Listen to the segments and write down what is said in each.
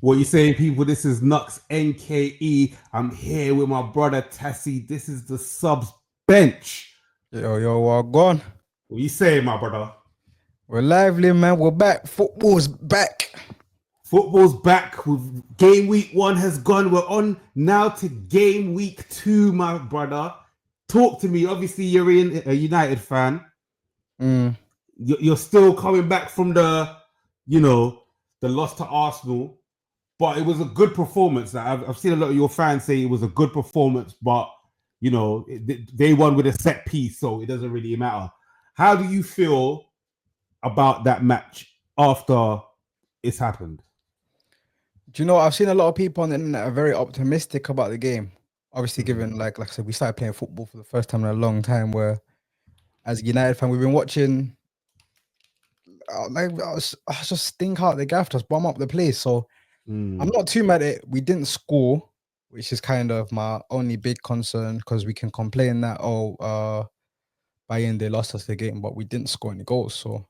What you saying, people? This is Nux NKE. I'm here with my brother Tassie. This is the Subz bench. Yo, we're gone. What you saying, my brother? We're lively, man. We're back. Football's back. Football's back. With game week 1 has gone. We're on now to game week 2, my brother. Talk to me. Obviously, you're a United fan. You're still coming back from the loss to Arsenal. But it was a good performance. I've seen a lot of your fans say it was a good performance, but they won with a set piece, so it doesn't really matter. How do you feel about that match after it's happened? Do you know, I've seen a lot of people on the internet are very optimistic about the game. Obviously, given like I said, we started playing football for the first time in a long time. Where, as a United fan, we've been watching. I was just stink out the gaff, just bomb up the place. So I'm not too mad at it. We didn't score, which is kind of my only big concern, because we can complain that Bayern, they lost us the game, but we didn't score any goals, so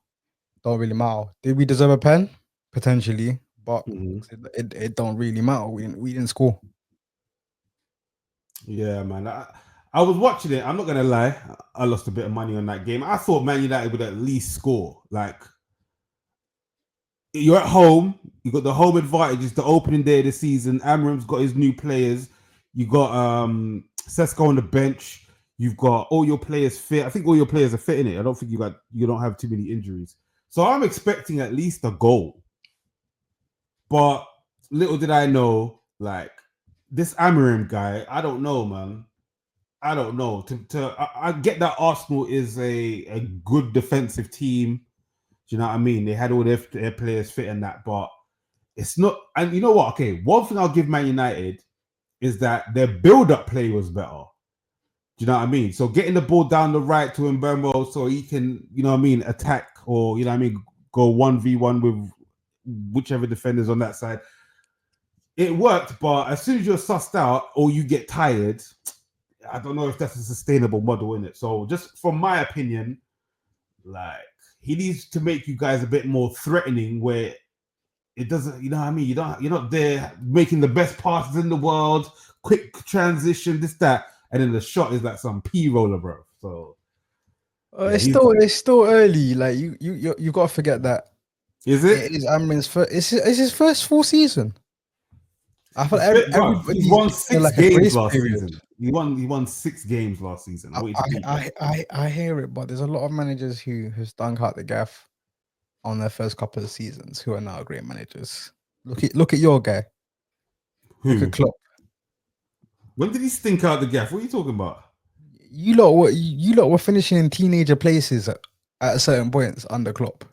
don't really matter. Did we deserve a pen? Potentially, but it don't really matter. We didn't score. Yeah, man. I was watching it. I'm not gonna lie. I lost a bit of money on that game. I thought Man United would at least score. Like, you're at home. You got the home advantage. It's the opening day of the season. Amram's got his new players. You got Sesko on the bench. You've got all your players fit. I think all your players are fit in it. I don't think you don't have too many injuries. So I'm expecting at least a goal. But little did I know, like, this Amarim guy, I don't know, man. I don't know. I get that Arsenal is a good defensive team. Do you know what I mean? They had all their players fit in that, but it's not. And you know what? Okay, one thing I'll give Man United is that their build-up play was better. Do you know what I mean? So getting the ball down the right to Mbembo so he can, you know what I mean, attack, or, you know what I mean, go 1v1 with whichever defenders on that side. It worked, but as soon as you're sussed out or you get tired, I don't know if that's a sustainable model in it. So just from my opinion, like, he needs to make you guys a bit more threatening, where it doesn't, you know what I mean? You're not there making the best passes in the world, quick transition, this, that, and then the shot is like some P roller, bro. So yeah, it's still early. Like you got to forget that. Is it? It is Amrin's first. It's his first full season. I thought everybody's he won 6 like games last season. He won 6 games last season. I hear it, but there's a lot of managers who stunk out the gaff on their first couple of seasons who are now great managers. Look at your guy. Who? Look at Klopp. When did he stink out the gaff? What are you talking about? You lot were finishing in teenager places at certain points under Klopp.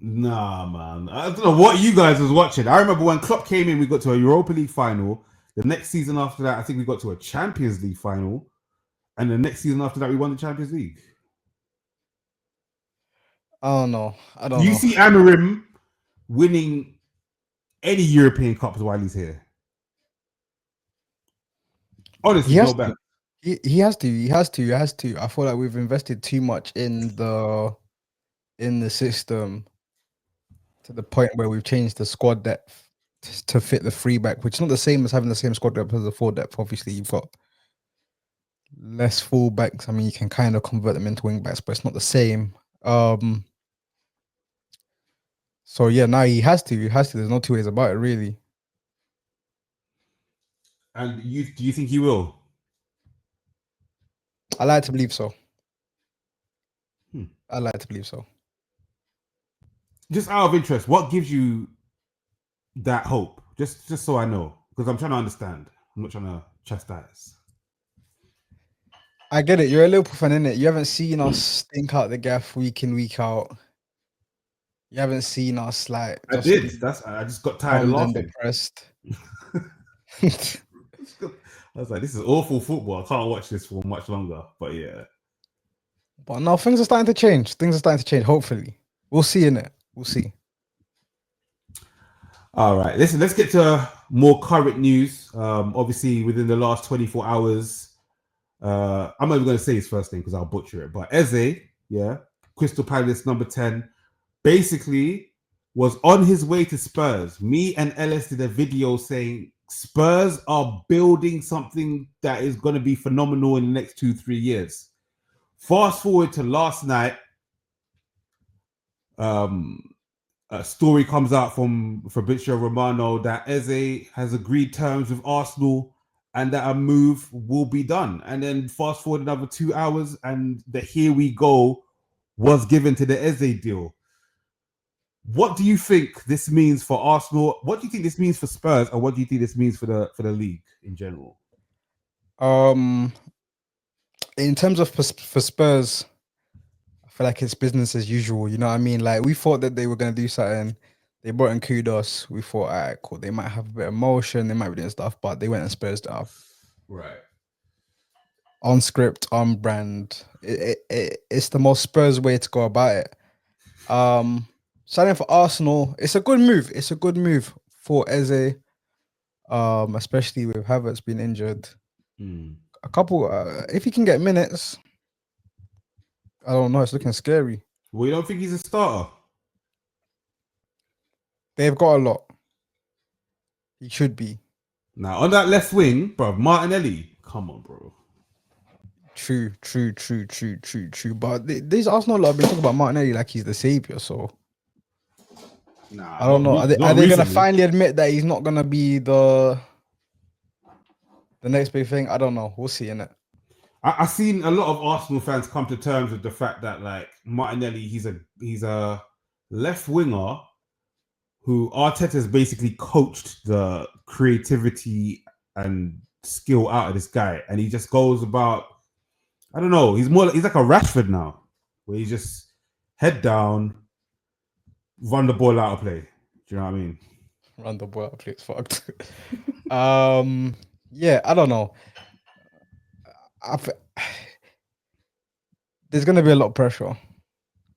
Nah, man. I don't know what you guys was watching. I remember when Klopp came in, we got to a Europa League final. The next season after that, I think we got to a Champions League final. And the next season after that, we won the Champions League. Oh no, I don't Do you know. see Amarim winning any European Cups while he's here? Honestly, no bet. He has to. I feel like we've invested too much in the system to the point where we've changed the squad depth to fit the free back, which is not the same as having the same squad depth as the full depth. Obviously, you've got less full backs. I mean, you can kind of convert them into wing backs, but it's not the same. So yeah, now he has to. There's no two ways about it, really. And do you think he will? I like to believe so. I like to believe so. Just out of interest, what gives you that hope? Just so I know, because I'm trying to understand. I'm not trying to chastise. I get it. You're a Liverpool fan, innit? You haven't seen us stink out the gaff week in, week out. You haven't seen us like. I just got tired of laughing. Depressed. I was like, this is awful football. I can't watch this for much longer. But yeah. But no, things are starting to change. Hopefully, we'll see, innit? We'll see. All right. Listen, let's get to more current news. Obviously, within the last 24 hours, I'm not even going to say his first name because I'll butcher it. But Eze, yeah, Crystal Palace number 10. Basically, was on his way to Spurs. Me and Ellis did a video saying Spurs are building something that is going to be phenomenal in the next 2-3 years. Fast forward to last night, a story comes out from Fabrizio Romano that Eze has agreed terms with Arsenal and that a move will be done. And then fast forward another 2 hours, and the here we go was given to the Eze deal. What do you think this means for Arsenal? What do you think this means for Spurs, and what do you think this means for the league in general? In terms of for Spurs, I feel like it's business as usual. You know what I mean? Like, we thought that they were gonna do something. They brought in Kudos. We thought, all right, cool. They might have a bit of motion. They might be doing stuff, but they went and Spurs it up. Right. On script, on brand. It's the most Spurs way to go about it. Signing for Arsenal, it's a good move. It's a good move for Eze, especially with Havertz being injured. A couple, if he can get minutes, I don't know. It's looking scary. Well, you don't think he's a starter? They've got a lot. He should be. Now, on that left wing, bro, Martinelli. Come on, bro. True. But these Arsenal lot have been talking about Martinelli like he's the savior. So nah, I don't know. Are they going to finally admit that he's not going to be the next big thing? I don't know. We'll see, innit? I've seen a lot of Arsenal fans come to terms with the fact that, like, Martinelli, he's a left winger who Arteta's basically coached the creativity and skill out of this guy, and he just goes about, I don't know, he's like a Rashford now, where he's just head down, run the ball out of play. Do you know what I mean? Run the ball out of play, it's fucked. Yeah, I don't know. There's gonna be a lot of pressure.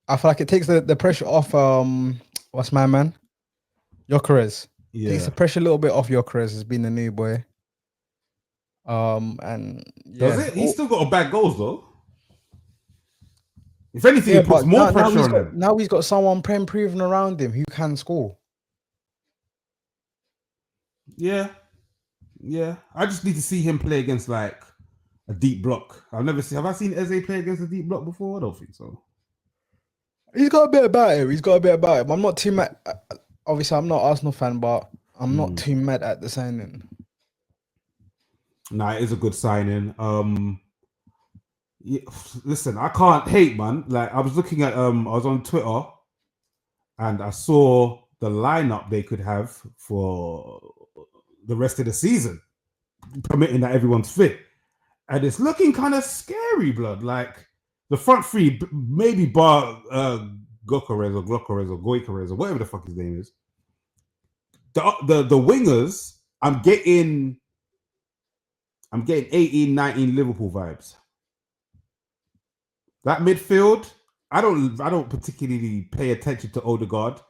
I feel like it takes the pressure off. What's my man? Gyökeres. Yeah. Takes the pressure a little bit off Gyökeres as being the new boy. And yeah, does it? He's still got a bad goals though. If anything, it puts more pressure on him. Now he's got someone proven around him who can score. Yeah. I just need to see him play against like a deep block. Have I seen Eze play against a deep block before? I don't think so. He's got a bit about him. I'm not too mad. Obviously, I'm not an Arsenal fan, but I'm not too mad at the signing. Nah, it is a good signing. Yeah, listen, I can't hate, man. Like, I was looking at I was on Twitter and I saw the lineup they could have for the rest of the season, permitting that everyone's fit. And it's looking kind of scary, blood. Like, the front three, maybe bar Gyökeres or whatever the fuck his name is. The wingers, I'm getting 18, 19 Liverpool vibes. That midfield, I don't particularly pay attention to Odegaard,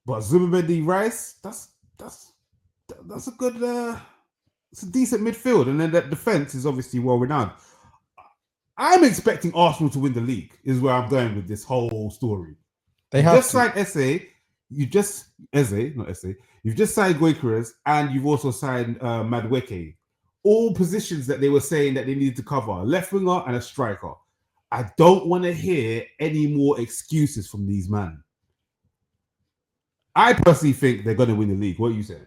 but Zubimendi Rice, that's a good, it's a decent midfield, and then that defense is obviously well renowned. I'm expecting Arsenal to win the league. Is where I'm going with this whole story. You've just signed You've just signed Gyökeres, and you've also signed Madueke. All positions that they were saying that they needed to cover, left winger and a striker. I don't want to hear any more excuses from these men. I personally think they're going to win the league. What are you saying?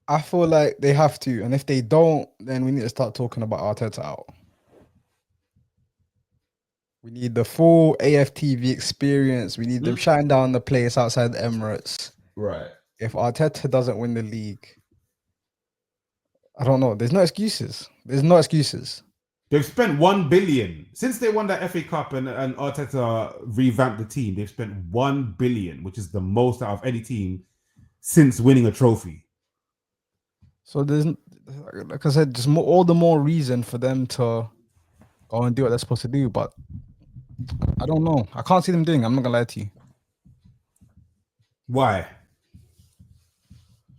I feel like they have to, and if they don't, then we need to start talking about Arteta out. We need the full AFTV experience. We need them shutting down the place outside the Emirates. Right. If Arteta doesn't win the league, I don't know. There's no excuses. They've spent 1 billion since they won that FA Cup and Arteta revamped the team. They've spent 1 billion, which is the most out of any team since winning a trophy. So there's, like I said, just all the more reason for them to go and do what they're supposed to do. But I don't know. I can't see them doing it. I'm not gonna lie to you. Why?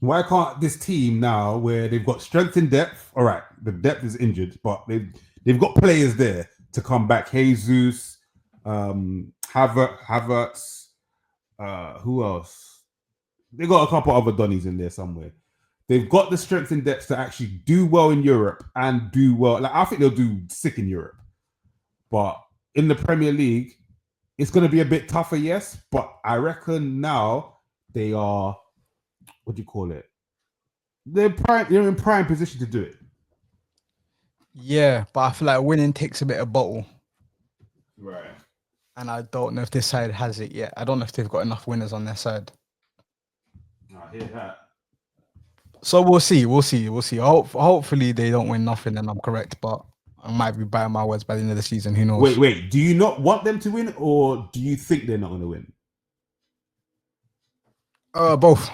Why can't this team now, where they've got strength in depth? All right, the depth is injured, but they've got players there to come back. Jesus, Havertz, Who else? They got a couple other Donnies in there somewhere. They've got the strength and depth to actually do well in Europe and do well. Like I think they'll do sick in Europe, but in the Premier League, it's going to be a bit tougher. Yes, but I reckon now they are. What do you call it? They're in prime position to do it. Yeah, but I feel like winning takes a bit of bottle. Right. And I don't know if this side has it yet. I don't know if they've got enough winners on their side. I hear that. So we'll see. Hopefully they don't win nothing and I'm correct, but I might be biting my words by the end of the season. Who knows? Wait. Do you not want them to win, or do you think they're not going to win? Both.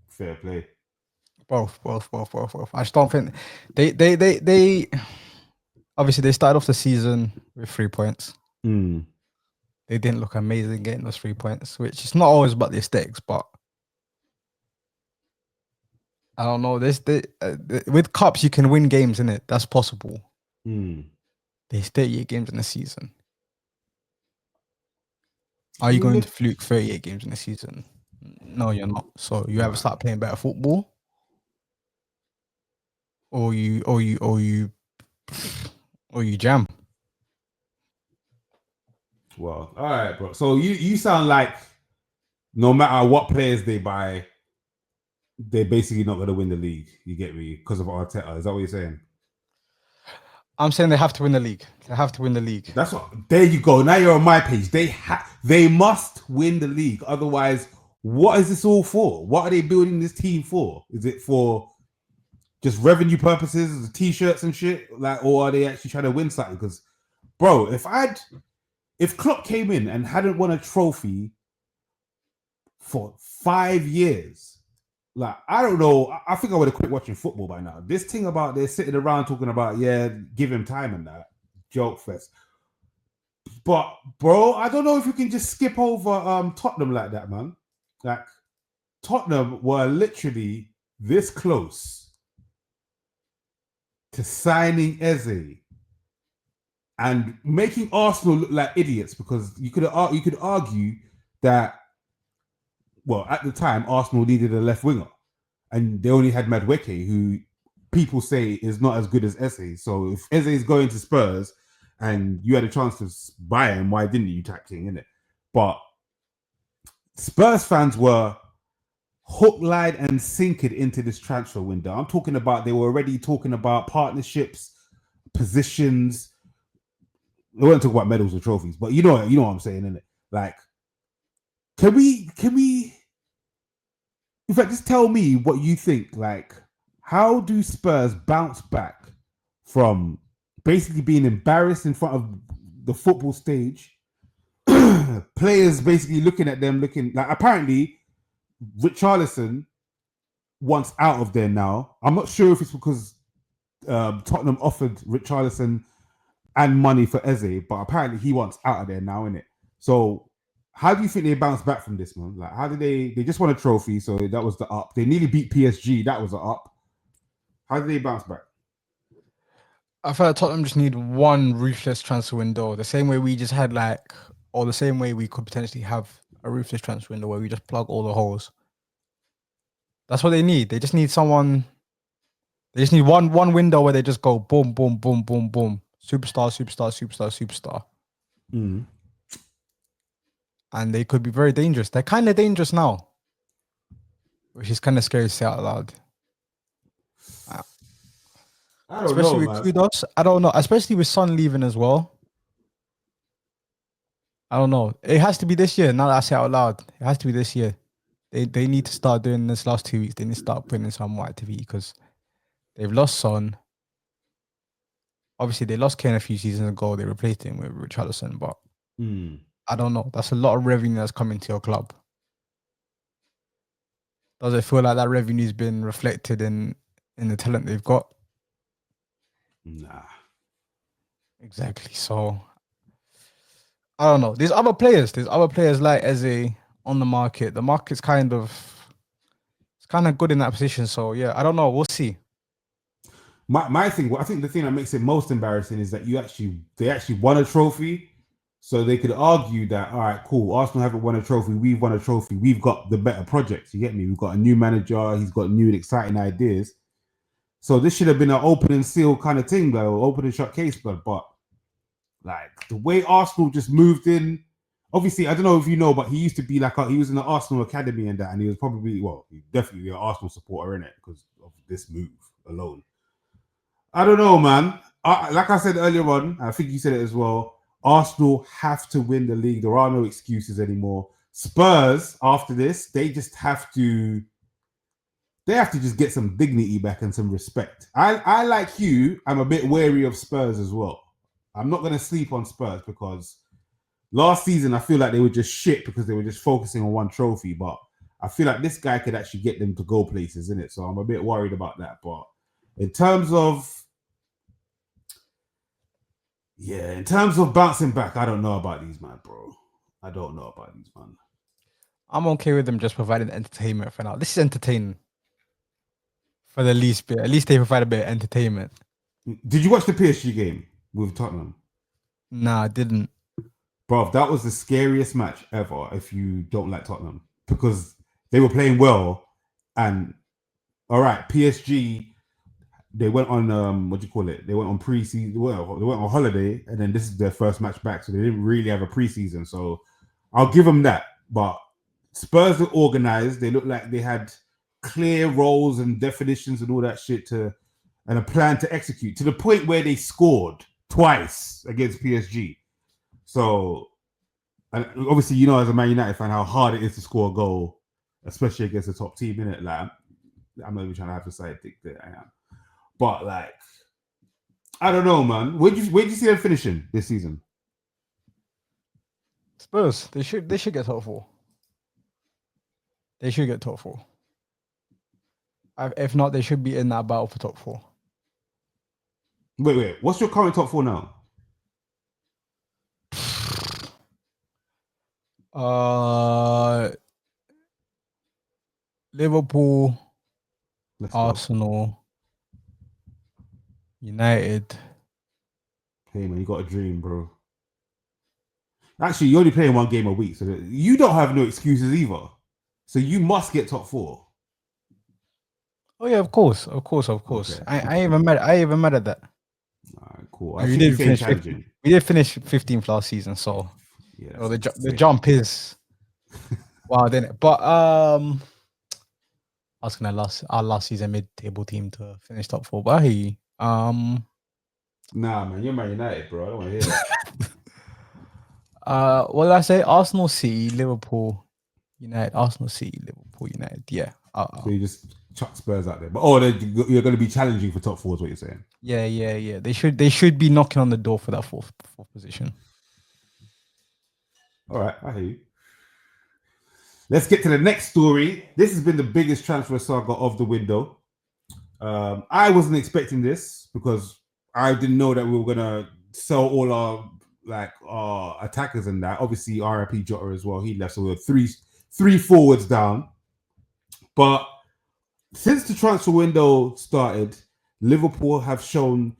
Fair play. Both. I just don't think they obviously they started off the season with 3 points. They didn't look amazing getting those 3 points, which is not always about the aesthetics, but I don't know. With cups, you can win games, innit? That's possible. There's 38 games in a season. Are you going to fluke 38 games in a season? No, you're not. So you either start playing better football, or you jam. Well, all right, bro. So you sound like no matter what players they buy, they're basically not going to win the league. You get me? Because of Arteta. Is that what you're saying? I'm saying they have to win the league. They have to win the league. That's what. There you go. Now you're on my page. They must win the league. Otherwise, what is this all for? What are they building this team for? Is it for just revenue purposes, t-shirts and shit? Like, or are they actually trying to win something? Because, bro, if Klopp came in and hadn't won a trophy for 5 years, like, I don't know. I think I would have quit watching football by now. This thing about they're sitting around talking about, yeah, give him time and that. Joke fest. But, bro, I don't know if you can just skip over Tottenham like that, man. Like, Tottenham were literally this close to signing Eze and making Arsenal look like idiots, because you could argue that, well, at the time, Arsenal needed a left winger and they only had Madueke, who people say is not as good as Eze. So if Eze is going to Spurs and you had a chance to buy him, why didn't you, type thing, innit? But Spurs fans were hook, line, and sinking into this transfer window. I'm talking about, they were already talking about partnerships, positions. They weren't talking about medals or trophies, but you know what I'm saying, innit? Like, can we in fact just tell me what you think? Like, how do Spurs bounce back from basically being embarrassed in front of the football stage? Players basically looking at them, looking like, apparently Richarlison wants out of there now. I'm not sure if it's because Tottenham offered Richarlison and money for Eze, but apparently he wants out of there now, innit? So how do you think they bounce back from this, man? Like, how did they just won a trophy, so that was the up. They nearly beat PSG, that was the up. How did they bounce back? I feel like Tottenham just need one ruthless transfer window, the same way we just had, like, or the same way we could potentially have a ruthless transfer window where we just plug all the holes. That's what they need. They just need someone. They just need one window where they just go boom, boom, boom, boom, boom. Superstar. And they could be very dangerous. They're kind of dangerous now, which is kind of scary to say out loud. I don't especially know, with Kudos. I don't know. Especially with Son leaving as well. I don't know. It has to be this year. Now that I say it out loud, it has to be this year. They need to start doing this last 2 weeks. They need to start putting in some more activity because they've lost Son. Obviously, they lost Kane a few seasons ago. They replaced him with Richarlison, but I don't know. That's a lot of revenue that's coming to your club. Does it feel like that revenue's been reflected in the talent they've got? Nah. Exactly. So I don't know. There's other players like Eze on the market. The market's kind of good in that position. So yeah, I don't know. We'll see. My thing, I think the thing that makes it most embarrassing is that they actually won a trophy. So they could argue that, all right, cool, Arsenal haven't won a trophy, we've won a trophy, we've got the better projects, you get me? We've got a new manager, he's got new and exciting ideas. So this should have been an open and seal kind of thing, though, open and shut case, but like the way Arsenal just moved in, obviously, I don't know if you know, but he used to be like, he was in the Arsenal academy and that, and he was probably, definitely an Arsenal supporter in it because of this move alone. I don't know, man. Like I said earlier on, I think you said it as well. Arsenal have to win the league. There are no excuses anymore. Spurs, after this, they have to just get some dignity back and some respect. I like you, I'm a bit wary of Spurs as well. I'm not going to sleep on Spurs because last season I feel like they were just shit because they were just focusing on one trophy. But I feel like this guy could actually get them to go places, innit? So I'm a bit worried about that. But in terms of bouncing back, I don't know about these, man, bro. I don't know about these, man. I'm okay with them just providing entertainment for now. This is entertaining for the least bit. At least they provide a bit of entertainment. Did you watch the PSG game with Tottenham? Nah, I didn't. Bro, that was the scariest match ever if you don't like Tottenham because they were playing well. And all right, PSG, they went on They went on preseason. Well, they went on holiday, and then this is their first match back, so they didn't really have a preseason. So I'll give them that. But Spurs are organized. They look like they had clear roles and definitions and all that shit and a plan to execute to the point where they scored twice against PSG. So, and obviously, you know, as a Man United fan, how hard it is to score a goal, especially against a top team, innit? Like, I'm not even trying to have a side dick there. I am. But like, I don't know, man. Where'd you see them finishing this season? Spurs, they should get top 4. They should get top 4. If not, they should be in that battle for top 4. Wait. What's your current top 4 now? Liverpool, Arsenal, United. Hey man, you got a dream, bro. Actually, you're only playing one game a week, so you don't have no excuses either. So you must get top 4. Oh yeah, of course. Okay. I even mad at that. Alright, cool. We did finish 15th last season, so yeah, the jump is wow, didn't it? But I was gonna our last season mid-table team to finish top 4, but hey, nah, man, you're Man United, bro. I don't want to hear that. What did I say? Arsenal, City, Liverpool, United. Arsenal, City, Liverpool, United. Yeah. So you just chuck Spurs out there, but you're going to be challenging for top 4, is what you're saying? Yeah. They should be knocking on the door for that fourth position. All right, I hear you. Let's get to the next story. This has been the biggest transfer saga of the window. I wasn't expecting this because I didn't know that we were gonna sell all our attackers and that. Obviously, RIP Jota as well. He left, so we were three forwards down. But since the transfer window started, Liverpool have shown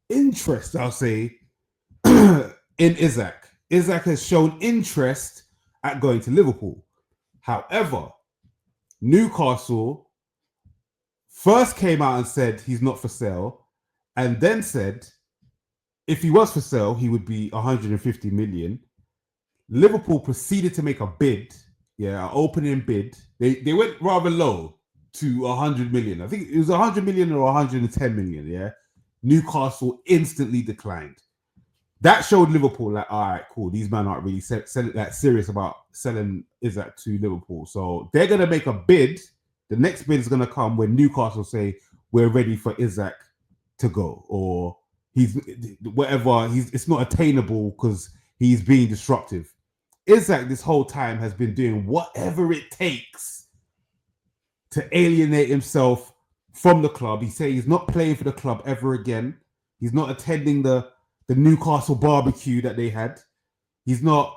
interest, I'll say, in Isak. Isak has shown interest at going to Liverpool. However, Newcastle first came out and said he's not for sale, and then said if he was for sale, he would be 150 million. Liverpool proceeded to make a bid, an opening bid. They went rather low to 100 million. I think it was 100 million or 110 million, yeah? Newcastle instantly declined. That showed Liverpool like, all right, cool. These men aren't really serious about selling Isak to Liverpool. So they're going to make a bid. The next bid is going to come when Newcastle say, we're ready for Isak to go. Or it's not attainable because he's being disruptive. Isak this whole time has been doing whatever it takes to alienate himself from the club. He said he's not playing for the club ever again. He's not attending the Newcastle barbecue that they had. He's not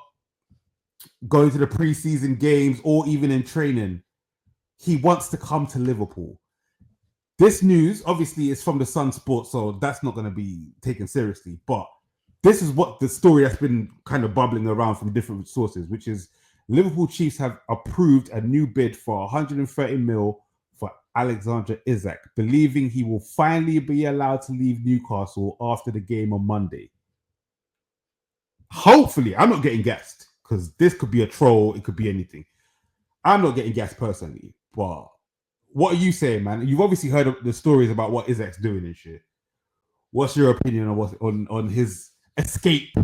going to the preseason games or even in training. He wants to come to Liverpool. This news, obviously, is from the Sun Sports, so that's not going to be taken seriously. But this is what the story that's been kind of bubbling around from different sources, which is Liverpool Chiefs have approved a new bid for 130 mil for Alexander Isak, believing he will finally be allowed to leave Newcastle after the game on Monday. Hopefully, I'm not getting gassed because this could be a troll. It could be anything. I'm not getting gassed personally, but what are you saying, man? You've obviously heard of the stories about what Isak's doing and shit. What's your opinion on his escape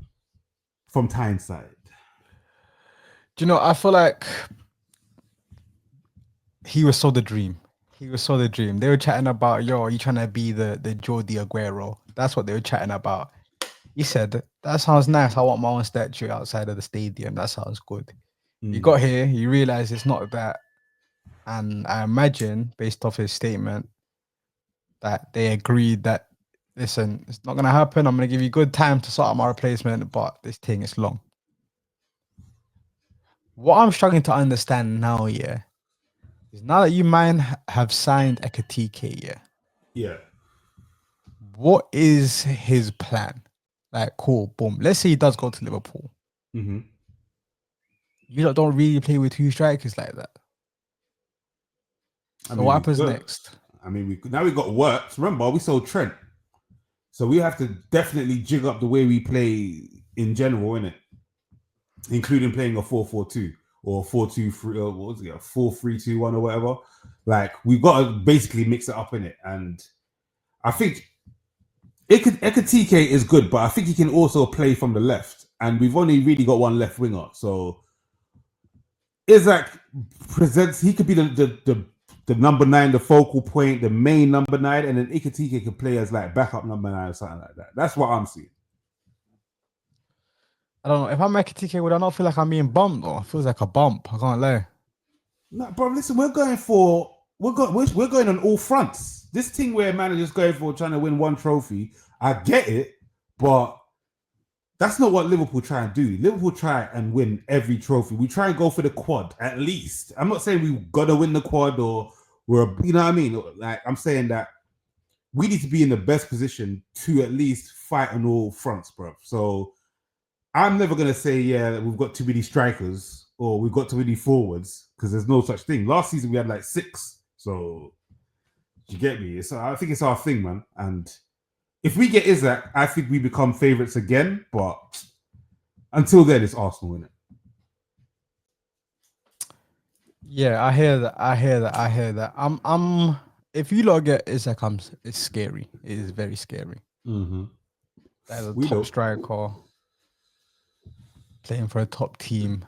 from Tyneside? Do you know, I feel like he was so the dream. He was so the dream. They were chatting about, yo, are you trying to be the Jordi Aguero? That's what they were chatting about. He said, that sounds nice. I want my own statue outside of the stadium. That sounds good. He got here, he realized it's not that. And I imagine, based off his statement, that they agreed that, listen, it's not going to happen. I'm going to give you good time to sort out my replacement, but this thing is long. What I'm struggling to understand now, yeah, is now that you have signed Ekatike, Yeah. What is his plan? Like, cool, boom. Let's say he does go to Liverpool. Mm-hmm. You don't really play with two strikers like that. So what happens next? I mean, now we got Works. Remember, we sold Trent. So we have to definitely jig up the way we play in general, innit? Including playing a 4-4-2 or 4-2-3, or what was it, a 4-3-2-1 or whatever. Like, we've got to basically mix it up, innit? And I think Ekatike is good, but I think he can also play from the left. And we've only really got one left winger. So Isak presents, he could be the number 9, the focal point, the main number 9, and then Ekatike could play as like backup number 9 or something like that. That's what I'm seeing. I don't know. If I'm Ekatike, would I not feel like I'm being bumped though? It feels like a bump. I can't lie. No, bro, listen, we're going on all fronts. This thing where managers going for trying to win one trophy, I get it, but that's not what Liverpool try and do. Liverpool try and win every trophy. We try and go for the quad, at least. I'm not saying we've got to win the quad or you know what I mean? Like, I'm saying that we need to be in the best position to at least fight on all fronts, bro. So I'm never going to say, yeah, we've got too many strikers or we've got too many forwards, because there's no such thing. Last season, we had like 6. So, you get me? I think it's our thing, man. And if we get Isak, I think we become favourites again. But until then, it's Arsenal, innit? Yeah, I hear that. I'm. If you lot get Isak, it's scary. It is very scary. Mm-hmm. As a top striker, playing for a top team,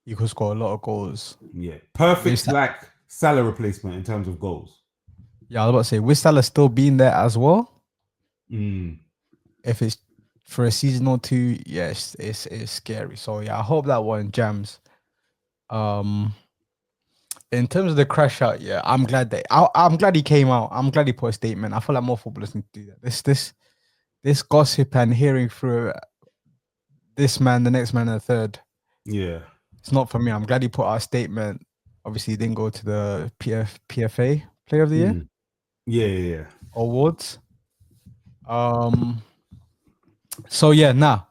you could score a lot of goals. Yeah, perfect like Salah replacement in terms of goals. Yeah, I was about to say, with Salah still being there as well, if it's for a season or two, yes, it's scary. So yeah, I hope that one jams. In terms of the crash out, yeah, I'm glad he came out. I'm glad he put a statement. I feel like more footballers need to do that. This gossip and hearing through this man, the next man, and the third. Yeah, it's not for me. I'm glad he put out a statement. Obviously, he didn't go to the PFA Player of the Year. Yeah. Awards. So yeah,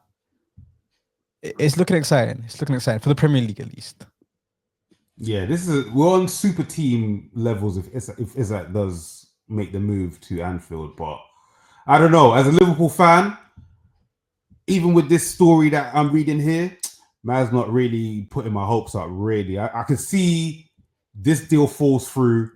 it's looking exciting. It's looking exciting for the Premier League at least. Yeah, we're on super team levels if Isak does make the move to Anfield, but I don't know. As a Liverpool fan, even with this story that I'm reading here, man's not really putting my hopes up. Really, I can see this deal falls through.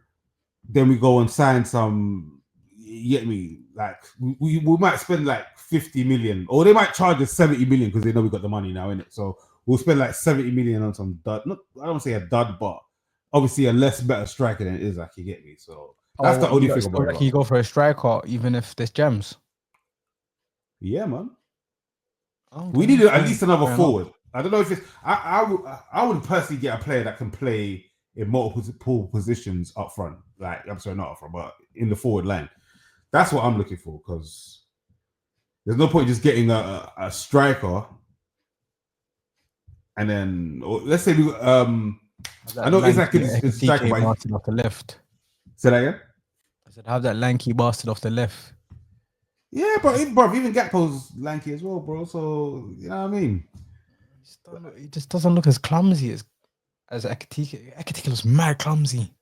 Then we go and sign some. You get me? Like we might spend like 50 million, or they might charge us 70 million because they know we got the money now, innit? So we'll spend like 70 million on some dud. I don't say a dud, but obviously a less better striker than Isak. You get me? So that's the only thing about it. Can you go for a striker even if there's gems? Yeah, man. We need at least another forward. I don't know if it's. I would personally get a player that can play in multiple positions up front. Like, I'm sorry, not up front, but in the forward line. That's what I'm looking for, because there's no point just getting a striker and then, or let's say we I know Isak is striker bastard off the left. Say that again? I said, have that lanky bastard off the left. Yeah, but even Gakpo's lanky as well, bro. So you know what I mean. He just doesn't look as clumsy as Ekitike. Ekitike looks mad clumsy.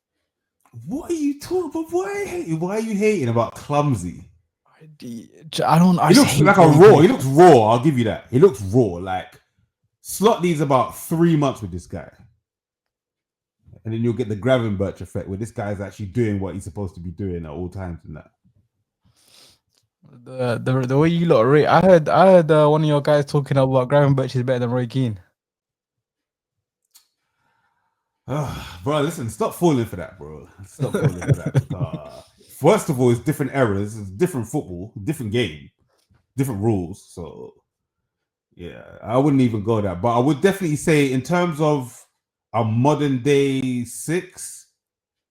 What are you talking about? Why are you hating about clumsy? I don't. I He just looks hate like the a way raw. He looks raw. I'll give you that. He looks raw. Like Slot needs about 3 months with this guy, and then you'll get the Gravenberch effect where this guy's actually doing what he's supposed to be doing at all times and that. the way you lot rate. I heard one of your guys talking about Gravenberch is better than Roy Keane. Bro, listen, stop falling for that, bro. Stop falling for that. Because first of all, it's different eras, it's different football, different game, different rules. So yeah, I wouldn't even go there. But I would definitely say, in terms of a modern day six,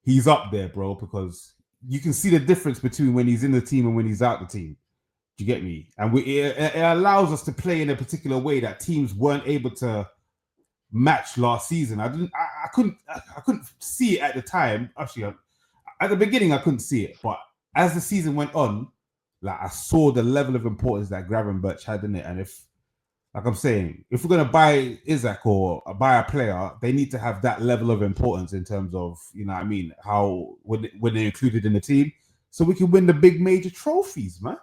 he's up there, bro, because you can see the difference between when he's in the team and when he's out the team. Do you get me? And it allows us to play in a particular way that teams weren't able to match last season. I couldn't see it at the time. Actually, at the beginning, I couldn't see it, but as the season went on, like I saw the level of importance that Gravenberch had in it. And if, like I'm saying, if we're gonna buy Isak or buy a player, they need to have that level of importance in terms of, you know what I mean, how when they're included in the team, so we can win the big major trophies, man.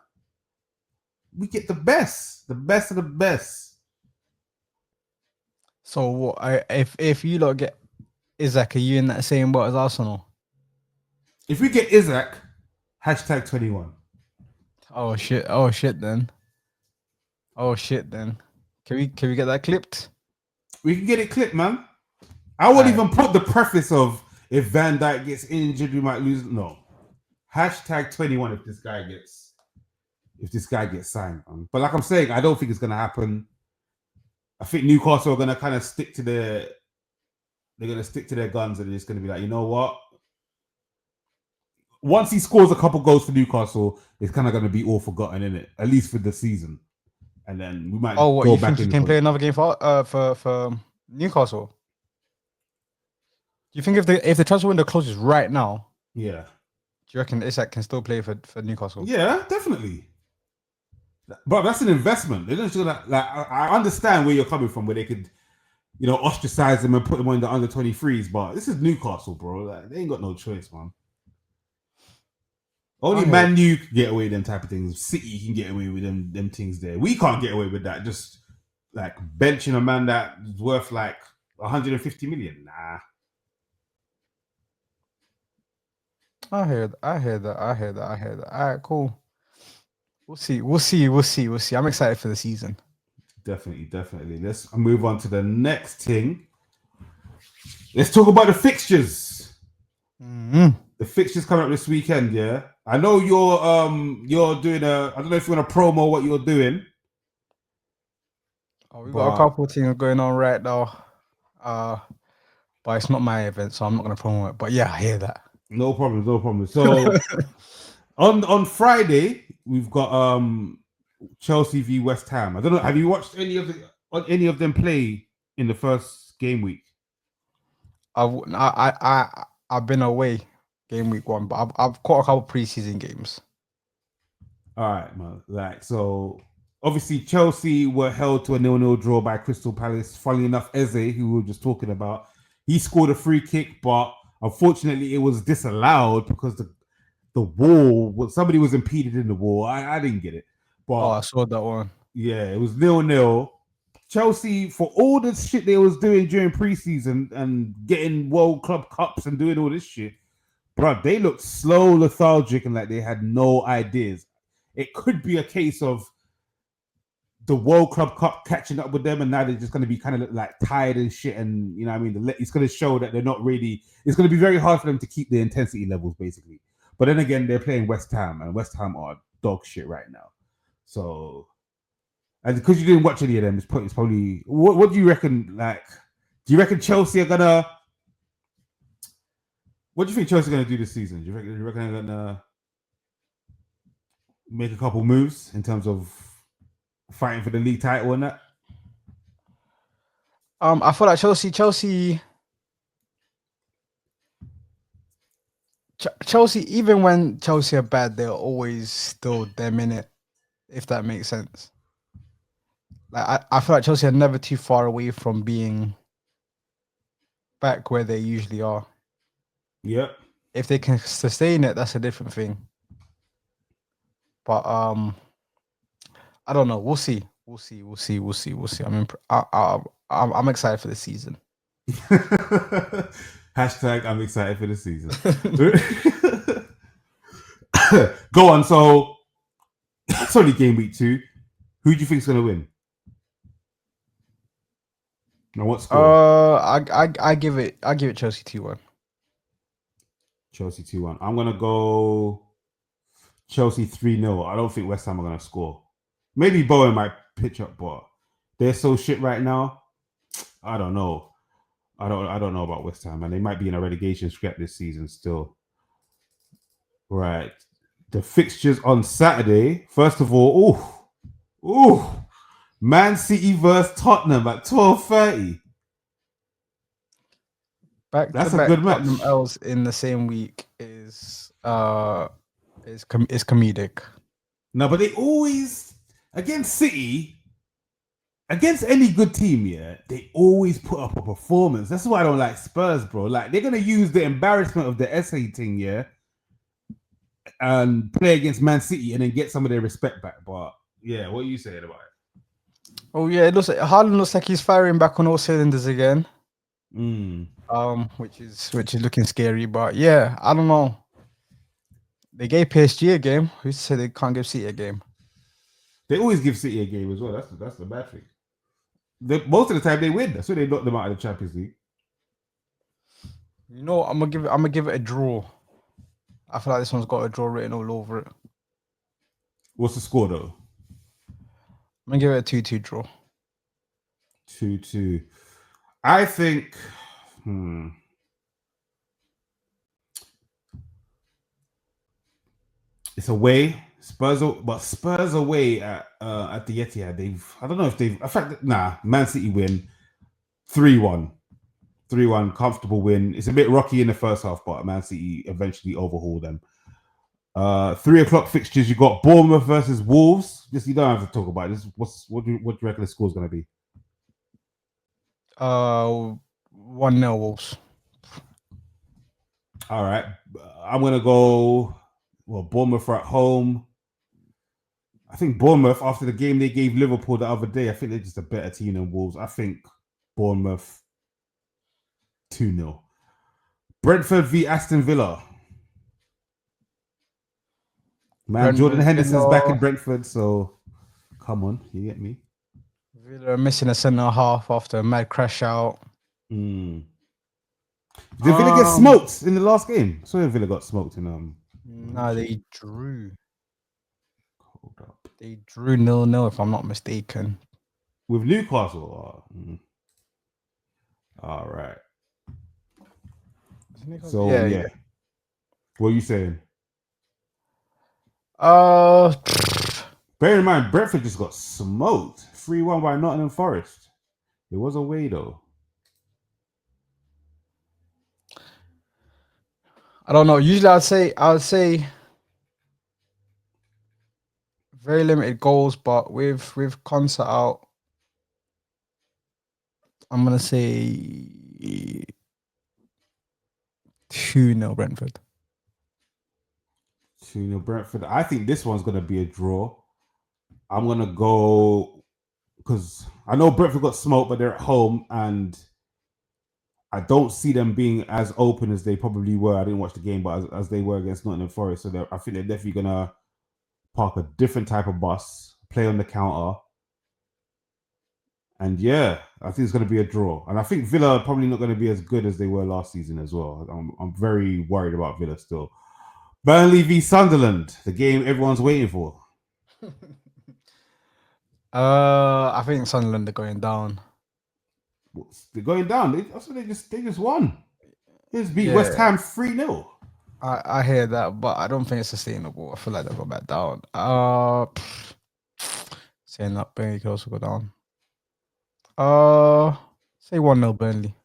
We get the best of the best. So what? If you lot get Isak, are you in that same boat as Arsenal? If we get Isak, hashtag 21. Oh shit! Oh shit! Then. Oh shit! Then. Can we get that clipped? We can get it clipped, man. I won't even put the preface of if Van Dijk gets injured, we might lose. No. Hashtag 21 if this guy gets signed. But like I'm saying, I don't think it's gonna happen. I think Newcastle are gonna kind of stick to their guns, and it's gonna be like, you know what? Once he scores a couple goals for Newcastle, it's kind of gonna be all forgotten, in it, at least for the season. And then we might What go you back think he in. can play another game for Newcastle? Do you think if the transfer window closes right now, Yeah. do you reckon Isak can still play for Newcastle? Yeah, definitely. But that's an investment. They're just gonna, like, I understand where you're coming from, where they could, you know, ostracize them and put them on the under 23s. But this is Newcastle, bro. Like, they ain't got no choice, man. Only Man U can get away with them type of things. City can get away with them things there. We can't get away with that. Just like benching a man that's worth like 150 million. Nah. I hear that. All right, cool. We'll see. I'm excited for the season. Definitely. Let's move on to the next thing. Let's talk about the fixtures. Mm-hmm. The fixtures coming up this weekend, yeah. I know you're doing I don't know if you want to promo what you're doing. We've got a couple of things going on right now. But it's not my event, so I'm not gonna promo it. But yeah, I hear that. No problem. So on Friday, we've got Chelsea v West Ham. I don't know. Have you watched any of them play in the first game week? I've been away game week 1, but I've caught a couple preseason games. All right, man. Like, so obviously Chelsea were held to a 0-0 draw by Crystal Palace. Funnily enough, Eze, who we were just talking about, he scored a free kick, but unfortunately it was disallowed because the wall, somebody was impeded in the wall. I didn't get it. But I saw that one. Yeah, it was 0-0. Chelsea, for all the shit they was doing during preseason and getting World Club Cups and doing all this shit, bro, they looked slow, lethargic, and like they had no ideas. It could be a case of the World Club Cup catching up with them, and now they're just going to be kind of like tired and shit. And you know what I mean? It's going to show that they're not really. It's going to be very hard for them to keep their intensity levels, basically. But then again, they're playing West Ham, and West Ham are dog shit right now. So, and because you didn't watch any of them, it's probably. What do you reckon? Like, do you reckon Chelsea are gonna? What do you think Chelsea are gonna do this season? Do you reckon they're gonna make a couple moves in terms of fighting for the league title and that? I feel like Chelsea, even when Chelsea are bad, they're always still them in it. if that makes sense. Like I feel like Chelsea are never too far away from being back where they usually are. Yep. If they can sustain it, that's a different thing. But I don't know. We'll see. We'll see. We'll see. We'll see. We'll see. I'm excited for the season. Hashtag I'm excited for the season. Go on. So it's only game week 2. Who do you think is going to win? Now what score? I give it Chelsea 2-1. Chelsea 2-1. I'm gonna go Chelsea 3-0. I don't think West Ham are gonna score. Maybe Bowen might pitch up, but they're so shit right now. I don't know. I don't know about West Ham, and they might be in a relegation scrap this season still. Right. The fixtures on Saturday. First of all, Man City versus Tottenham at 12:30. That's a good match. Tottenham L's in the same week is comedic. No, but they always against City, against any good team, yeah, they always put up a performance. That's why I don't like Spurs, bro. Like they're gonna use the embarrassment of the SA thing, yeah, and play against Man City and then get some of their respect back. But yeah, what are you saying about it? Oh yeah, it looks like Haaland looks like he's firing back on all cylinders again. Which is looking scary. But yeah, I don't know. They gave PSG a game. Who's to say they can't give City a game? They always give City a game as well. That's the bad thing. Most of the time they win. That's why they knock them out of the Champions League. You know, I'm gonna give it a draw. I feel like this one's got a draw written all over it. What's the score though? I'm gonna give it a 2-2 draw. 2-2. I think. It's away. Spurs away at the Etihad. I don't know if they've. In fact, Man City win 3-1. 3-1, comfortable win. It's a bit rocky in the first half, but Man City eventually overhaul them. 3 o'clock fixtures. You got Bournemouth versus Wolves. Just you don't have to talk about this. What do you reckon the score's going to be? 1-0 Wolves. All right, I'm going to go. Well, Bournemouth are at home. I think Bournemouth, after the game they gave Liverpool the other day, I think they're just a better team than Wolves. I think Bournemouth 2-0. Brentford v Aston Villa. Man, Jordan Henderson's back in Brentford, so come on, you get me. Villa missing a centre half after a mad crash out. Did Villa get smoked in the last game? So Villa got smoked in No, they drew. Hold up. They drew 0-0 if I'm not mistaken. With Newcastle. All right. So yeah. What are you saying? Bear in mind, Brentford just got smoked. 3-1 by Nottingham Forest. It was away though. I don't know. Usually I would say very limited goals, but with Concert out, I'm gonna say 2-0 Brentford. 2-0 Brentford. I think this one's gonna be a draw. I'm gonna go because I know Brentford got smoked, but they're at home, and I don't see them being as open as they probably were. I didn't watch the game, but as they were against Nottingham Forest, so I think they're definitely gonna park a different type of bus, play on the counter, and yeah, I think it's gonna be a draw. And I think Villa are probably not gonna be as good as they were last season as well. I'm very worried about Villa still. Burnley v Sunderland, the game everyone's waiting for. I think Sunderland are going down. They're going down. They just won. They just beat West Ham 3-0. I hear that, but I don't think it's sustainable. I feel like they'll go back down. Saying that Burnley could also go down. Say 1-0 Burnley.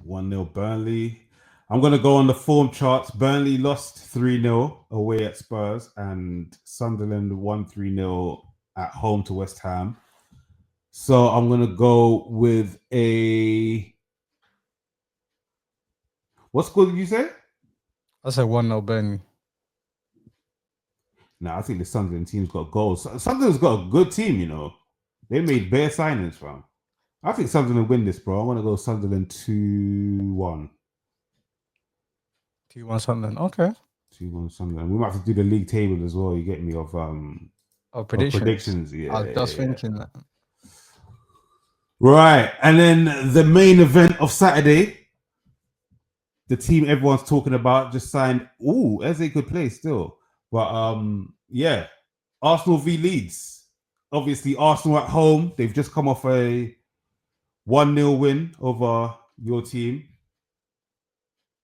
1-0 Burnley. I'm going to go on the form charts. Burnley lost 3-0 away at Spurs, and Sunderland won 3-0 at home to West Ham. So I'm going to go with a. What score did you say? I said 1-0 Burnley. No, I think the Sunderland team's got goals. Sunderland's got a good team, you know. They made bare signings, fam. I think Sunderland win this, bro. I want to go Sunderland 2-1. 2-1 Sunderland. Okay. 2-1 Sunderland. We might have to do the league table as well. You get me of predictions. Yeah, I was just thinking that. Right, and then the main event of Saturday, the team everyone's talking about just signed. Ooh, Eze could play still, but yeah, Arsenal v Leeds. Obviously, Arsenal at home. They've just come off a 1-0 win over your team,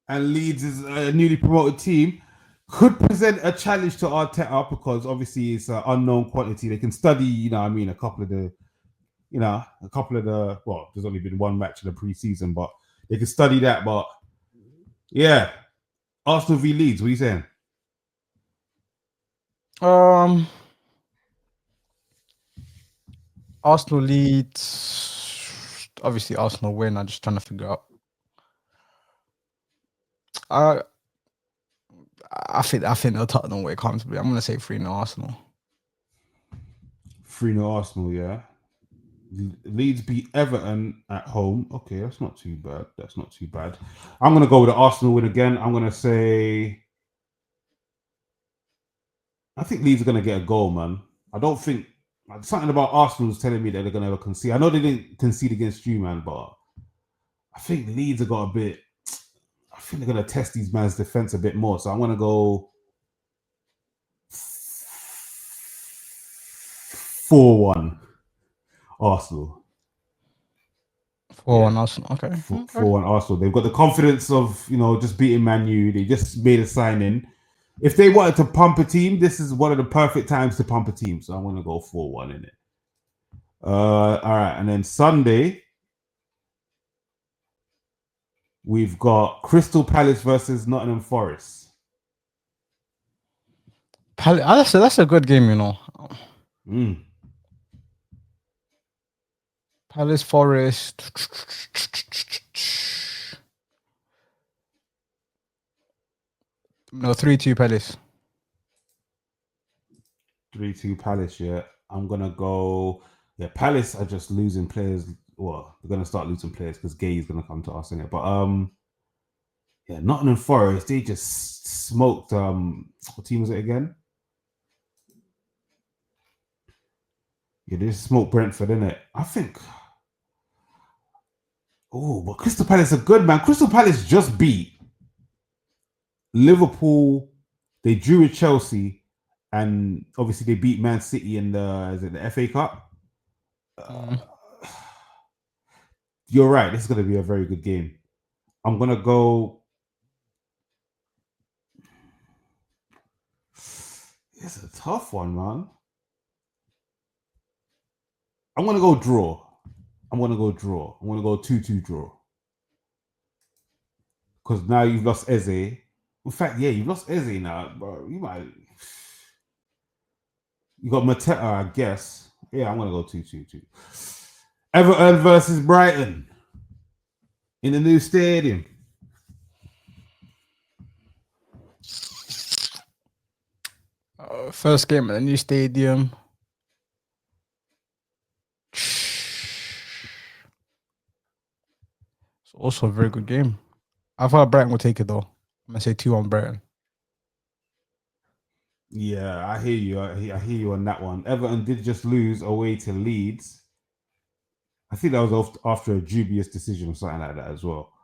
and Leeds is a newly promoted team. Could present a challenge to Arteta because obviously it's an unknown quantity. They can study, you know, a couple of the. Well, there's only been one match in the preseason, but they can study that. But yeah, Arsenal v Leeds. What are you saying? Arsenal Leeds. Obviously, Arsenal win. I'm just trying to figure out. I think they'll Tottenham way comfortably. I'm gonna say 3-0 Arsenal. 3-0 Arsenal, yeah. Leeds beat Everton at home. Okay, that's not too bad. I'm going to go with the Arsenal win again. I'm going to say... I think Leeds are going to get a goal, man. I don't think... Something about Arsenal is telling me that they're going to concede. I know they didn't concede against you, man, but I think Leeds have got a bit... I think they're going to test these man's defense a bit more. So I'm going to go 4-1 Arsenal. 4-1 Arsenal. Okay. 4-1 Arsenal. They've got the confidence of, you know, just beating Man U. They just made a signing. If they wanted to pump a team, this is one of the perfect times to pump a team. So I'm going to go 4-1 in it. All right. And then Sunday, we've got Crystal Palace versus Nottingham Forest. That's a good game, you know. Palace Forest. No, 3-2 Palace. 3-2 Palace, yeah. I'm going to go... Yeah, Palace are just losing players. Well, they're going to start losing players because Gay is going to come to us in it. But, yeah, Nottingham Forest, they just smoked... what team was it again? Yeah, they just smoked Brentford, innit? I think... Oh, but Crystal Palace are good, man. Crystal Palace just beat Liverpool. They drew with Chelsea, and obviously they beat Man City in the FA Cup. You're right. This is going to be a very good game. I'm going to go. It's a tough one, man. I'm going to go draw. I'm going to go 2-2 draw. Because now you've lost Eze. In fact, yeah, you've lost Eze now, but you might. You got Mateta, I guess. Yeah, I'm going to go 2-2. Everton versus Brighton in the new stadium. First game at the new stadium. It's also a very good game. I thought Brighton would take it though. I'm gonna say 2-1 Brighton. Yeah, I hear you. I hear you on that one. Everton did just lose away to Leeds. I think that was after a dubious decision or something like that as well.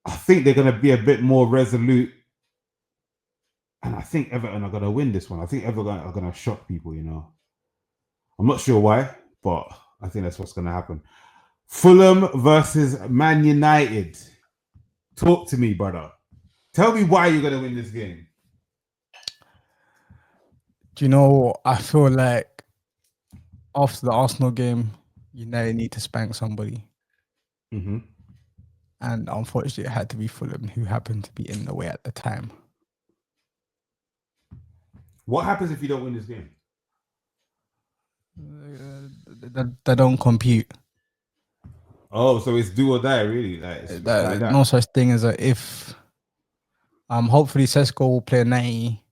I think they're going to be a bit more resolute. And I think Everton are going to win this one. I think Everton are going to shock people, you know. I'm not sure why, but I think that's what's going to happen. Fulham versus Man United. Talk to me, brother. Tell me why you're going to win this game. Do you know, I feel like after the Arsenal game, United need to spank somebody. Mm-hmm. And unfortunately, it had to be Fulham, who happened to be in the way at the time. What happens if you don't win this game? They don't compute. Oh, so it's do or die, really? Like it's like that. No such thing as a if. Hopefully Sesko will play 90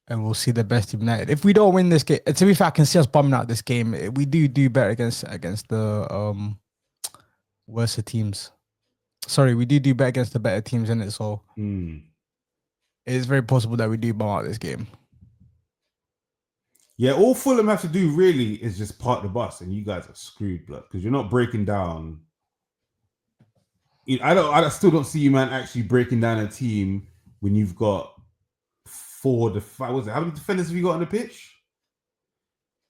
and we'll see the best of United. If we don't win this game, to be fair, I can see us bumming out this game. We do better against the worse teams. Sorry, we do better against the better teams, in it. So it's very possible that we do bum out this game. Yeah, all Fulham have to do really is just park the bus, and you guys are screwed, blood, because you're not breaking down. I still don't see you, man, actually breaking down a team when you've got 4 to 5. Was it? How many defenders have you got on the pitch?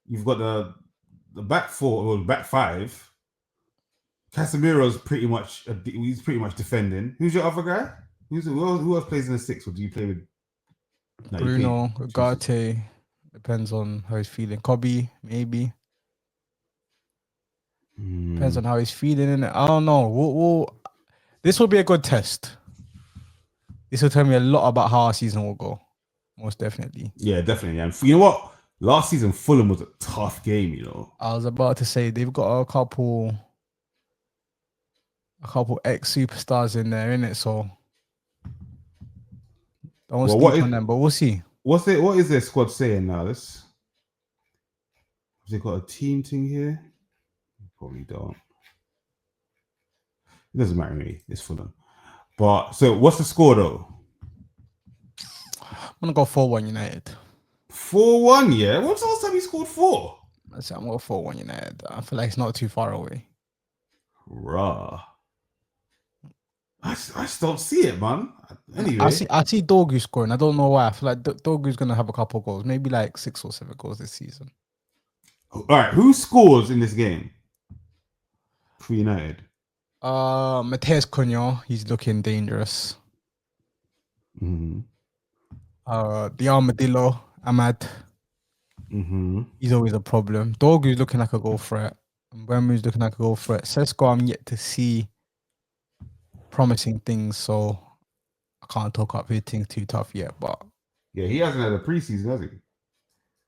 You've got the back 4 or the back 5. Casemiro's pretty much he's pretty much defending. Who's your other guy? Who else plays in the 6? Or do you play with Bruno, Ugarte? Depends on how he's feeling. Kobe, maybe. Depends on how he's feeling. In it, I don't know. This will be a good test. This will tell me a lot about how our season will go. Most definitely. Yeah, definitely. And you know what? Last season, Fulham was a tough game. You know, I was about to say they've got a couple ex superstars in there, innit? So don't sleep on them, but we'll see. What is their squad saying now? Have they got a team thing here? Probably don't. It doesn't matter to me. It's Fulham. But so what's the score though? I'm gonna go 4-1 United. 4-1, yeah. When's the last time you scored 4? I'm gonna go 4-1 United. I feel like it's not too far away. Rah. I just don't see it, man. Anyway, I see Dorgu scoring. I don't know why. I feel like Dorgu's gonna have a couple goals, maybe like 6 or 7 goals this season. All right, who scores in this game for United? Mateus Cunha, he's looking dangerous. Mm-hmm. The Armadillo, Ahmad. Mm-hmm. He's always a problem. Dorgu's looking like a goal threat. Mbeumo's looking like a goal threat. Sesko, I'm yet to see promising things, so I can't talk up his things too tough yet. But yeah, he hasn't had a preseason, has he?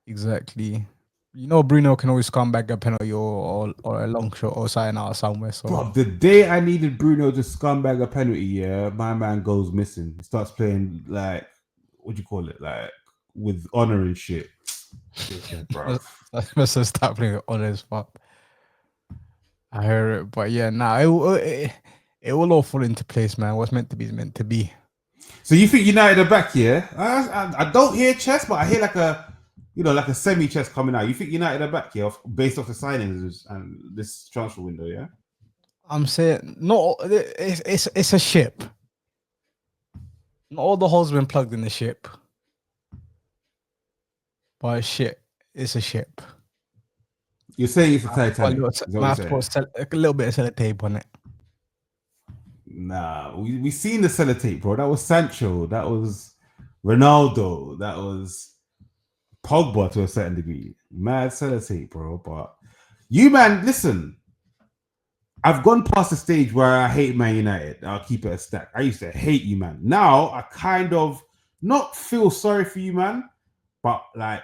Exactly. You know, Bruno can always come back a penalty or a long shot or sign out somewhere. So, bro, the day I needed Bruno to scumbag a penalty, yeah, my man goes missing. He starts playing like, what do you call it, like with honor and shit. Bro, I must have stopped playing with honor as fuck. I hear it, but yeah, it will all fall into place, man. What's meant to be is meant to be. So you think United are back, yeah? I don't hear chess, but I hear like a semi-chess coming out. You think United are back here based off the signings and this transfer window, yeah? I'm saying no. It's a ship. Not all the holes have been plugged in the ship, but it's a ship. You're saying it's a Titanic. I have to put a little bit of sellotape on it. Nah, we seen the sellotape, bro. That was Sancho. That was Ronaldo. That was Pogba to a certain degree. Mad sellotape, bro. But you, man, listen. I've gone past the stage where I hate Man United. I'll keep it a stack. I used to hate you, man. Now I kind of not feel sorry for you, man, but like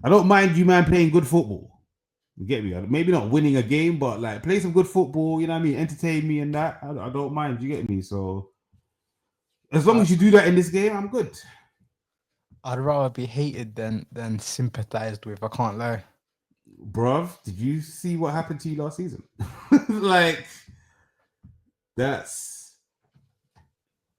I don't mind you, man, playing good football. You get me? Maybe not winning a game, but like play some good football. You know what I mean? Entertain me and that. I don't mind. You get me? So as long as you do that in this game, I'm good. I'd rather be hated than sympathized with. I can't lie. Bruv, did you see what happened to you last season? Like that's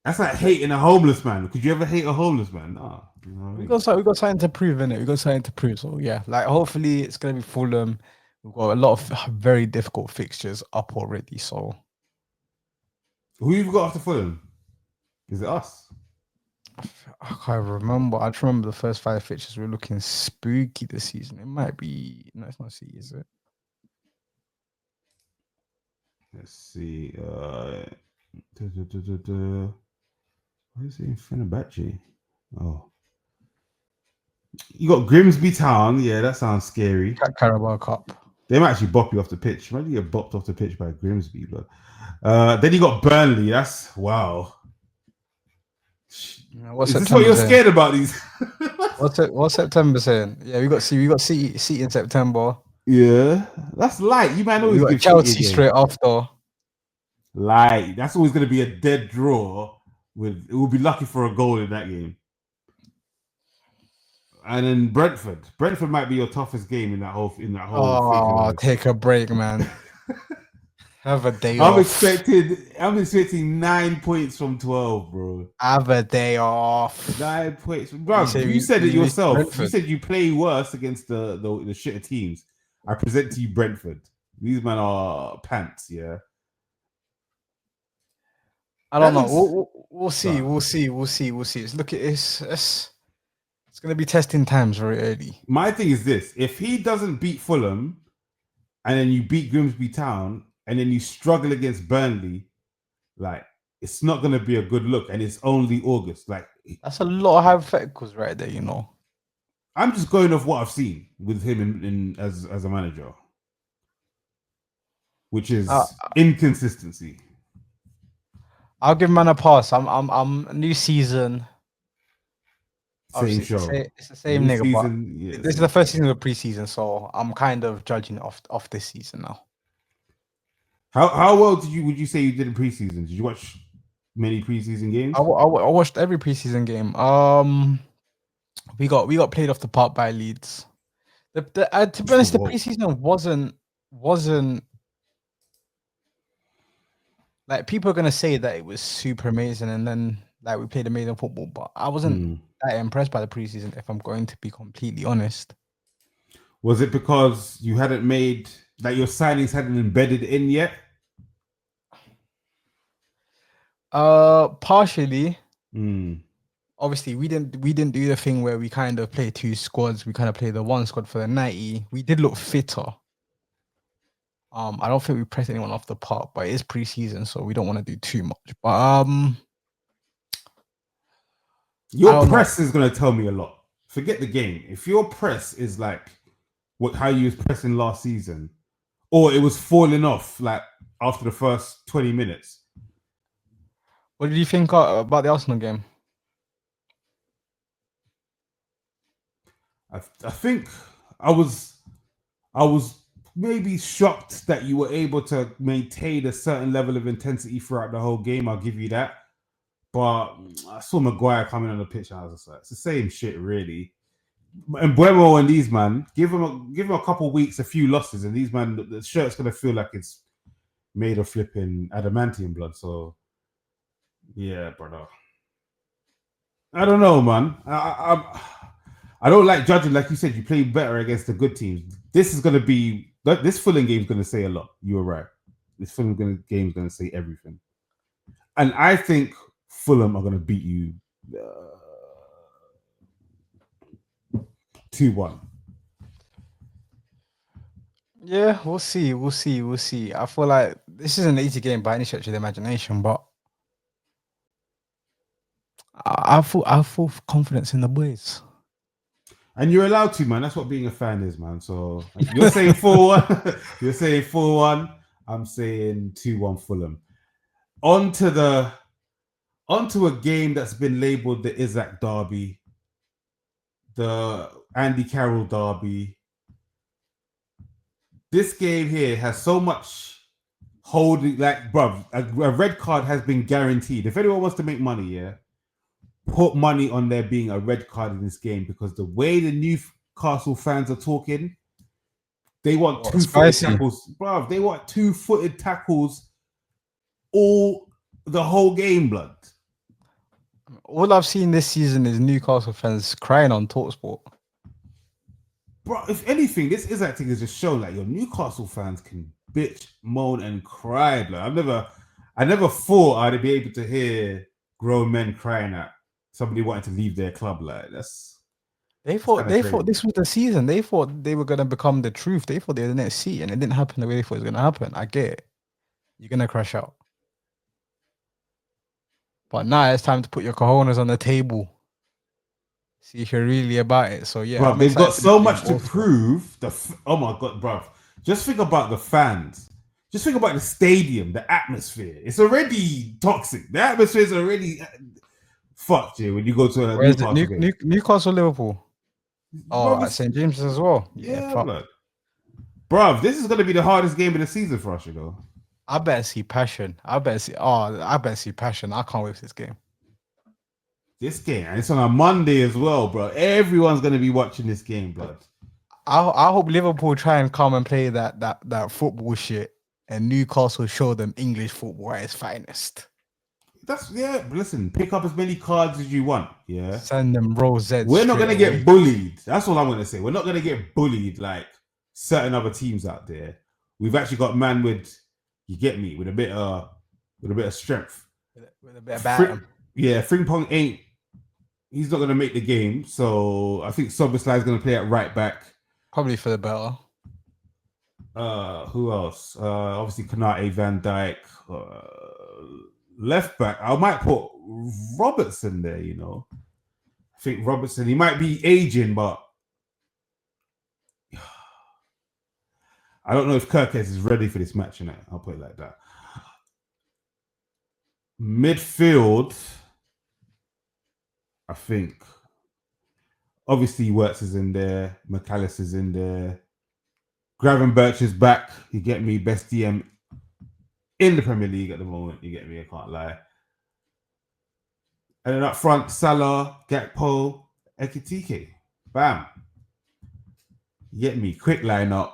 like hating a homeless man. Could you ever hate a homeless man? Nah. You know what I mean? We got something to prove, innit? We got something to prove. So yeah, like hopefully it's gonna be Fulham. We've got a lot of very difficult fixtures up already. So who you've got after Fulham? Is it us? I can't remember. I just remember the first 5 fixtures were looking spooky this season. It might be it's not City, is it? Let's see. What is it in Fenerbahce? Oh. You got Grimsby Town. Yeah, that sounds scary. Carabao Cup. They might actually bop you off the pitch. Imagine you get bopped off the pitch by Grimsby, but then you got Burnley. That's wow. What's Is this what September you're saying? scared about? These? What's September saying? Yeah, we got City in September. Yeah, that's light. You might We always got give City a Chelsea game. straight after. Light. That's always going to be a dead draw. With it will be lucky for a goal in that game. And then Brentford. Brentford might be your toughest game in that whole Oh, fixture. take a break, man. Have a day I'm off. expecting 9 points from 12, bro. Have a day off. 9 points, bro. You said it yourself. Brentford. You said you play worse against the shitter teams. I present to you Brentford. These men are pants, yeah. I don't know. We'll see. We'll see. Look at this. It's going to be testing times very early. My thing is this: if he doesn't beat Fulham, and then you beat Grimsby Town, and then you struggle against Burnley, like it's not going to be a good look. And it's only August. Like that's a lot of hypotheticals right there. You know. I'm just going off what I've seen with him in as a manager, which is inconsistency. I'll give man a pass. I'm new season. Same show. It's the same nigga. Season, but yeah, this is the first season of preseason, so I'm kind of judging off this season now. How well would you say you did in preseason? Did you watch many preseason games? I watched every preseason game. We got played off the park by Leeds. To be honest, the preseason wasn't like people are gonna say that it was super amazing, and then like we played amazing football, but I wasn't that impressed by the preseason. If I'm going to be completely honest, was it because you hadn't made your signings hadn't embedded in yet? Partially. Obviously, we didn't do the thing where we kind of play two squads. We kind of play the one squad for the 90. We did look fitter. I don't think we pressed anyone off the park, but it is preseason, so we don't want to do too much. But your press is going to tell me a lot. Forget the game. If your press is like how you was pressing last season, or it was falling off like after the first 20 minutes. What did you think about the Arsenal game? I think I was maybe shocked that you were able to maintain a certain level of intensity throughout the whole game. I'll give you that. But I saw Maguire coming on the pitch and I was just like, it's the same shit, really. And Buemo and these man, give him a couple weeks, a few losses, and these man, the shirt's gonna feel like it's made of flipping adamantium blood. So yeah, brother. I don't know, man. I don't like judging. Like you said, you play better against the good teams. This Fulham game is gonna say a lot. You were right. This Fulham game is gonna say everything. And I think Fulham are gonna beat you 2-1. Yeah, we'll see. I feel like this isn't an easy game by any stretch of the imagination, but I feel confidence in the boys. And you're allowed to, man. That's what being a fan is, man. So you're saying 4-1. You're saying 4-1. I'm saying 2-1 Fulham. Onto a game that's been labeled the Isak derby, the Andy Carroll derby. This game here has so much holding, like, bruv, a red card has been guaranteed. If anyone wants to make money, yeah, put money on there being a red card in this game, because the way the Newcastle fans are talking, they want two-footed tackles. Bruv, they want two-footed tackles the whole game, blood. All I've seen this season is Newcastle fans crying on TalkSport. Bro, if anything, this Isak thing has just shown like your Newcastle fans can bitch, moan, and cry. Blood. I never thought I'd be able to hear grown men crying at somebody wanting to leave their club. Like they thought this was the season. They thought they were gonna become the truth. They thought they were the next seat, and it didn't happen the way they thought it was gonna happen. I get it. You're gonna crash out. But now it's time to put your cojones on the table. See if you're really about it. So yeah, bro, they've got so much to prove. Oh my god, bro! Just think about the fans. Just think about the stadium, the atmosphere. It's already toxic. The atmosphere is already fucked you when you go to a Where is it? Newcastle game. Newcastle, Liverpool. Oh, at Bruv, St James's as well. Yeah, yeah, fuck. blood. Bruv, this is going to be the hardest game of the season for us, you know. I better see passion. I better see passion. I can't wait for this game. This game, and it's on a Monday as well, bro. Everyone's going to be watching this game, blood. I hope Liverpool try and come and play that football shit, and Newcastle show them English football at its finest. Listen, pick up as many cards as you want. Yeah. Send them rosettes. We're not going to get bullied. That's all I'm going to say. We're not going to get bullied like certain other teams out there. We've actually got man with, you get me, with a bit of strength. With a bit of batter. Yeah, Frimpong ain't. He's not going to make the game, so I think Subz is going to play at right back. Probably for the better. Who else? Obviously Konate, Van Dijk. Left back, I might put Robertson there. You know, I think Robertson. He might be aging, but I don't know if Kirkes is ready for this match. You know, I'll put it like that. Midfield, I think. Obviously, Wirtz is in there. McAllister is in there. Gravenberch is back. You get me, best DM in the Premier League at the moment. You get me, I can't lie. And then up front, Salah, Gakpo, Ekitike. Bam. You get me, quick lineup.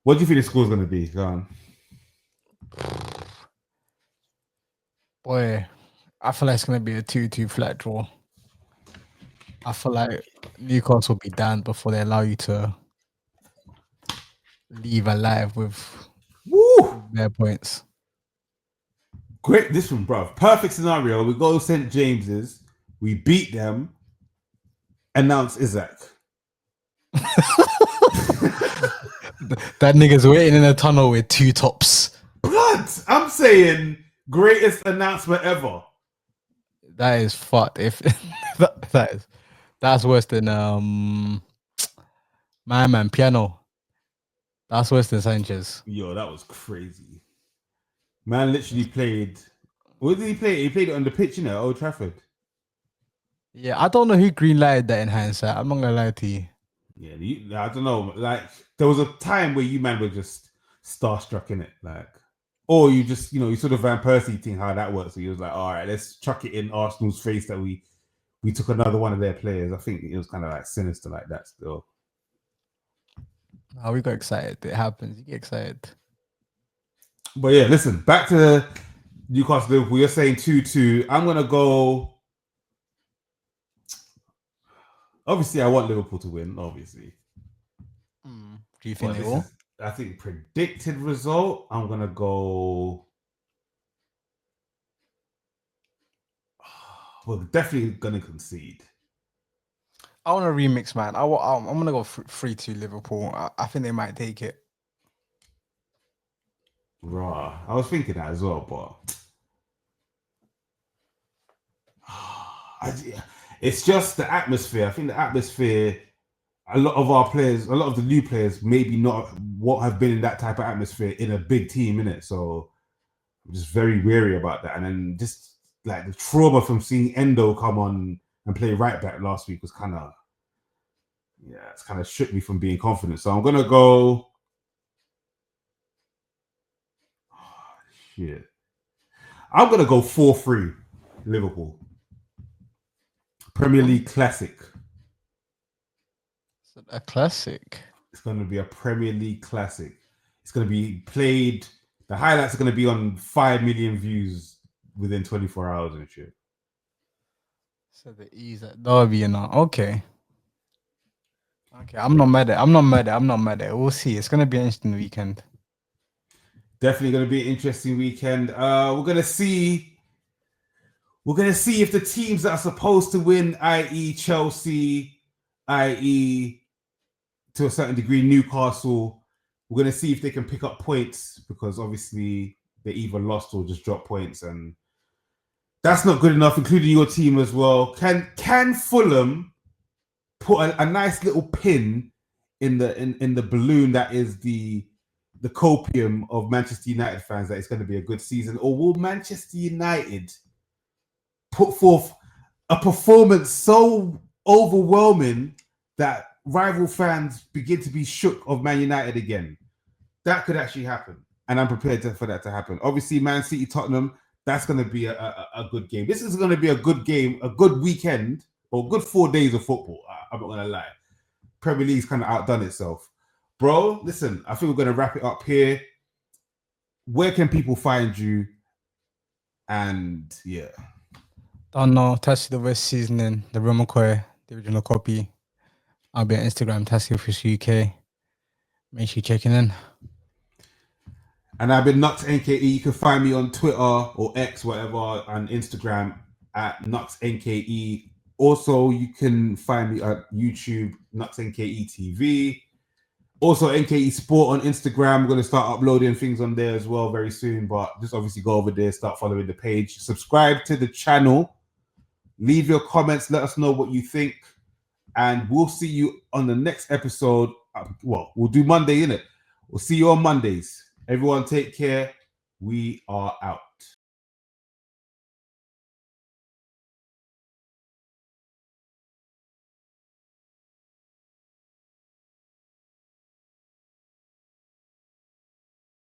What do you think the score's going to be? Go on. Boy, I feel like it's going to be a 2-2 flat draw. I feel like Newcastle will be down before they allow you to leave alive with their points. Great, this one, bro. Perfect scenario. We go to St. James's, we beat them, announce Isak. That nigga's waiting in a tunnel with 2 tops. Blood! I'm saying greatest announcement ever. That is fucked. If that's worse than my man Piano. That's worse than Sanchez. Yo, that was crazy. Man literally played. What did he play? He played it on the pitch, you know, Old Trafford. Yeah, I don't know who green lighted that in hindsight. I'm not gonna lie to you. Yeah, I don't know. Like, there was a time where you man were just starstruck in it, like, or you just, you know, you sort of Van Persie thing how that works. So you was like, all right, let's chuck it in Arsenal's face that we took another one of their players. I think it was kind of like sinister like that still. Oh, we got excited. It happens. You get excited. But yeah, listen, back to Newcastle Liverpool. You're saying 2-2. I'm gonna go. Obviously, I want Liverpool to win. Obviously. Do you think they will? I think predicted result. I'm gonna go. We're definitely gonna concede. I want a remix, man. I'm gonna go 3-2 Liverpool. I think they might take it. Raw. I was thinking that as well, but it's just the atmosphere. I think the atmosphere. A lot of our players, a lot of the new players, maybe not what have been in that type of atmosphere in a big team, innit? So I'm just very wary about that. And then just like the trauma from seeing Endo come on and play right back last week was kind of, it's kind of shook me from being confident. So I'm gonna go. Shit. I'm gonna go 4-3 Liverpool. Premier League classic. A classic. It's going to be a Premier League classic. It's going to be played. The highlights are going to be on 5 million views within 24 hours and shit. So the ease at Derby, you know. Okay. I'm not mad at it. We'll see. It's going to be an interesting weekend. Definitely going to be an interesting weekend. We're going to see if the teams that are supposed to win, i.e. Chelsea, i.e. to a certain degree, Newcastle, we're going to see if they can pick up points, because obviously they either lost or just dropped points, and that's not good enough, including your team as well. Can Fulham put a nice little pin in the balloon that is the copium of Manchester United fans that it's going to be a good season, or will Manchester United put forth a performance so overwhelming that rival fans begin to be shook of Man United again? That could actually happen, and I'm prepared for that to happen. Obviously, Man City, Tottenham, that's going to be a good game. This is going to be a good game, a good weekend, or good 4 days of football. I'm not going to lie. Premier League's kind of outdone itself. Bro, listen, I think we're going to wrap it up here. Where can people find you? And yeah. Don't know. Tassie the West Seasoning, the Real McCoy, the original copy. I'll be on Instagram, Tassie Official UK. Make sure you're checking in. And I've been Nux NKE. You can find me on Twitter or X, whatever, on Instagram at Nux NKE. Also, you can find me at YouTube, Nux NKE TV. Also, NKE Sport on Instagram. We're going to start uploading things on there as well very soon. But just obviously go over there, start following the page. Subscribe to the channel. Leave your comments. Let us know what you think. And we'll see you on the next episode. Well, we'll do Monday, innit? We'll see you on Mondays. Everyone take care. We are out.